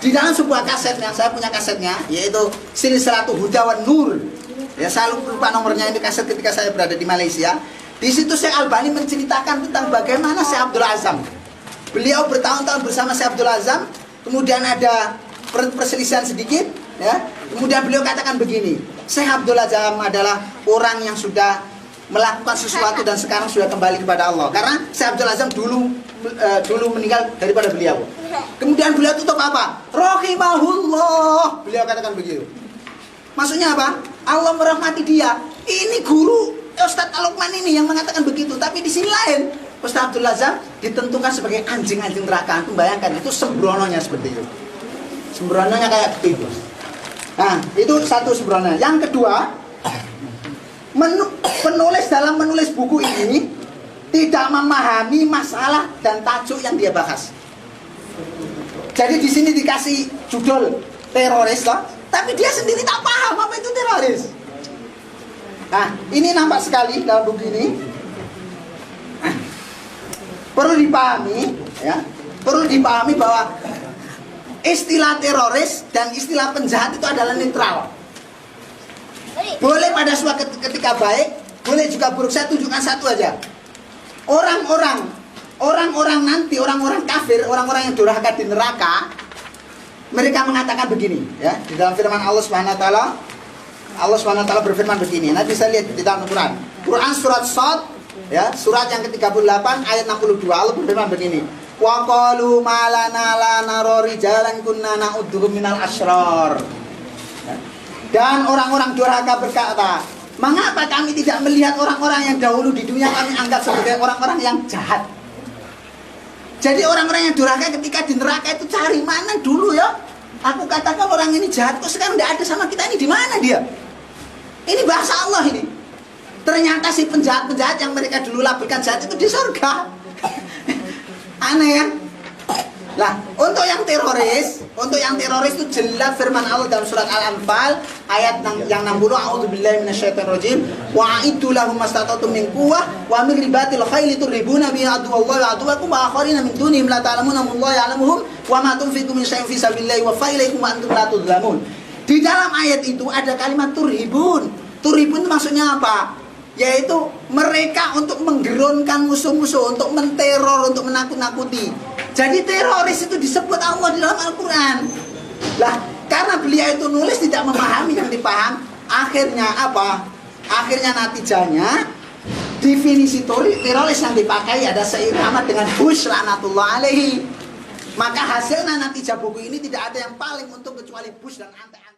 Di dalam sebuah kaset yang saya punya kasetnya, yaitu Silsilatul Huda wan Nur. Ya, saya lupa nomornya, ini kaset ketika saya berada di Malaysia. Di situ Syekh Albani menceritakan tentang bagaimana Syekh Abdul Azam. Beliau bertahun-tahun bersama Syekh Abdul Azam, kemudian ada perselisihan sedikit, ya. Kemudian beliau katakan begini, Syekh Abdul Azam adalah orang yang sudah melakukan sesuatu dan sekarang sudah kembali kepada Allah. Karena Syekh Abdul Azam dulu meninggal daripada beliau. Kemudian beliau tutup apa? Rahimahullah. Beliau katakan begitu. Maksudnya apa? Allah merahmati dia. Ini guru Ustadz Al-Luqman ini yang mengatakan begitu. Tapi di sini lain, Ustadz Abdul Azam ditentukan sebagai anjing-anjing neraka. Bayangkan, itu sembrononya seperti itu. Sembrononya kayak begitu. Nah, itu satu sembrono. Yang kedua, penulis dalam menulis buku ini tidak memahami masalah dan tajuk yang dia bahas. Jadi di sini dikasih judul teroris loh, tapi dia sendiri tak paham apa itu teroris. Nah, ini nampak sekali dalam buku ini. Nah, perlu dipahami, ya, perlu dipahami bahwa istilah teroris dan istilah penjahat itu adalah netral. Boleh pada suatu ketika baik, boleh juga buruk. Saya tunjukkan satu aja. Orang-orang nanti, orang-orang kafir, orang-orang yang durhaka di neraka, mereka mengatakan begini, ya, di dalam firman Allah Subhanahu wa taala. Allah Subhanahu wa taala berfirman begini. Nanti bisa lihat di dalam Quran. Quran surat Shad, ya, surat yang ke-38 ayat 62. Allah berfirman begini. Wa qalu ma lana la nara rijalan kunna na'udduhum minal asyrar. Dan orang-orang durhaka berkata, mengapa kami tidak melihat orang-orang yang dahulu di dunia kami anggap sebagai orang-orang yang jahat. Jadi orang-orang yang durhaka ketika di neraka itu cari mana dulu ya. Aku katakan orang ini jahat, kok sekarang tidak ada sama kita, ini di mana dia? Ini bahasa Allah ini. Ternyata si penjahat-penjahat yang mereka dulu labelkan jahat itu di surga. Aneh ya. Lah, untuk yang teroris itu jelas firman Allah dalam surat Al-Anfal ayat yang 60, a'udzubillahi minasyaitonirrajim, wa a'iddu lahum mastata'tum min quwwah wa min ribatil khaili turhibuna bihi aduwallahi wa aduwakum wa akharina min dunihim la ta'lamuna allaha ya'lamuhum wa ma tunfiqu min syai'in fi sabilillahi wa fa ilaikum wa antum la tudlamun. Di dalam ayat itu ada kalimat turhibun. Turhibun itu maksudnya apa? Yaitu mereka untuk menggerunkan musuh-musuh, untuk menteror, untuk menakut-nakuti. Jadi teroris itu disebut Allah di dalam Al-Quran. Lah, karena beliau itu nulis tidak memahami yang dipaham, akhirnya apa? Akhirnya natijanya definisi teroris yang dipakai ada seirama dengan Bush laknatullah alaihi. Maka hasilnya natijah buku ini tidak ada yang paling untung kecuali Bush dan anti-anti.